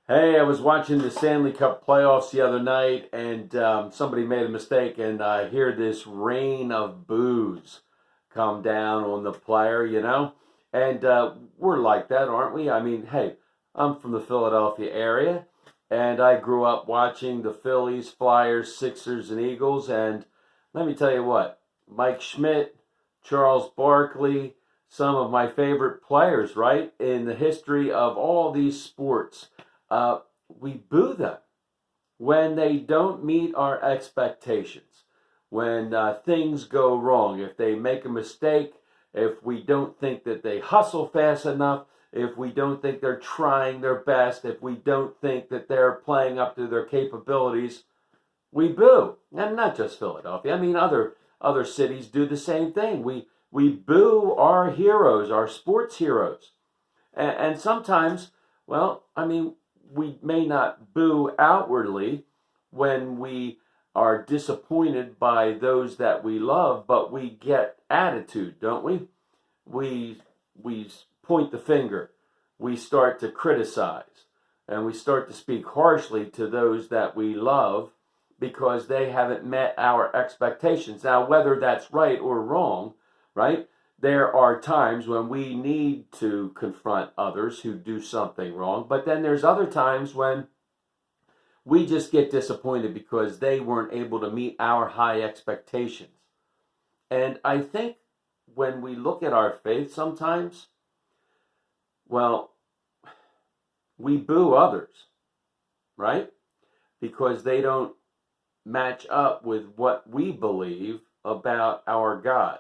Hey, I was watching the Stanley Cup playoffs the other night, and somebody made a mistake, and I hear this rain of boos come down on the player. And we're like that, aren't we? I mean, hey, I'm from the Philadelphia area, and I grew up watching the Phillies, Flyers, Sixers, and Eagles, and let me tell you what, Mike Schmidt, Charles Barkley, some of my favorite players, right, in the history of all these sports. uh, we boo them when they don't meet our expectations, when things go wrong, if they make a mistake, if we don't think that they hustle fast enough, if we don't think they're trying their best, if we don't think that they're playing up to their capabilities, we boo. And not just Philadelphia. I mean, other cities do the same thing. We boo our heroes, our sports heroes. And sometimes, well, I mean, we may not boo outwardly when we are disappointed by those that we love, but we get attitude, don't we? We point the finger. We start to criticize, and we start to speak harshly to those that we love because they haven't met our expectations. Now, whether that's right or wrong, right? There are times when we need to confront others who do something wrong, but then there's other times when we just get disappointed because they weren't able to meet our high expectations. And I think when we look at our faith sometimes, well, we boo others, right? Because they don't match up with what we believe about our God.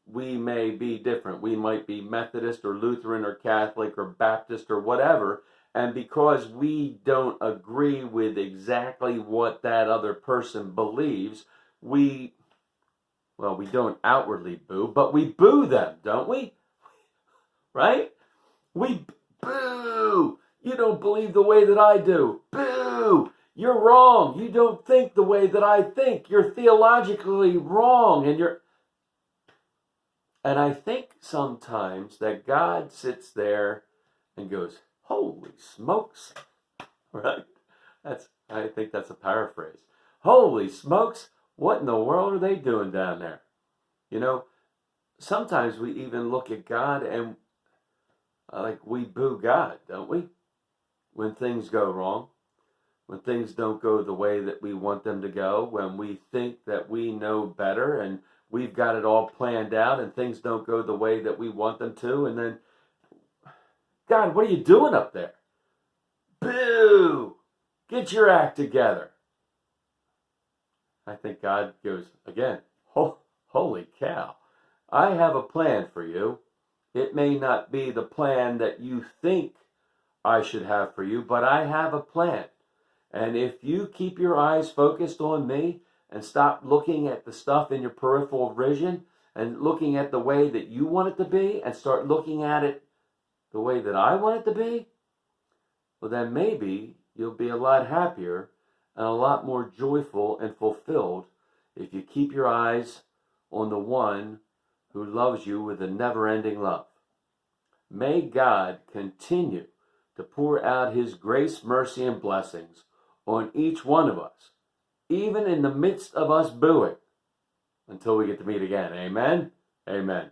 We may be different. We might be Methodist or Lutheran or Catholic or Baptist or whatever. And because we don't agree with exactly what that other person believes, we don't outwardly boo, but we boo them, don't we? Right? We boo. You don't believe the way that I do. Boo. You're wrong. You don't think the way that I think. You're theologically wrong, and I think sometimes that God sits there and goes, "Holy smokes!" Right? I think that's a paraphrase. Holy smokes! What in the world are they doing down there? You know, sometimes we even look at God and like we boo God, don't we? When things go wrong, when things don't go the way that we want them to go, when we think that we know better and we've got it all planned out and things don't go the way that we want them to, and then, God, what are you doing up there? Boo! Get your act together. I think God goes, again, holy cow. I have a plan for you. It may not be the plan that you think I should have for you, but I have a plan. And if you keep your eyes focused on me and stop looking at the stuff in your peripheral vision and looking at the way that you want it to be and start looking at it the way that I want it to be, well, then maybe you'll be a lot happier and a lot more joyful and fulfilled if you keep your eyes on the one who loves you with a never-ending love. May God continue to pour out his grace, mercy, and blessings on each one of us, even in the midst of us booing, until we get to meet again. Amen? Amen.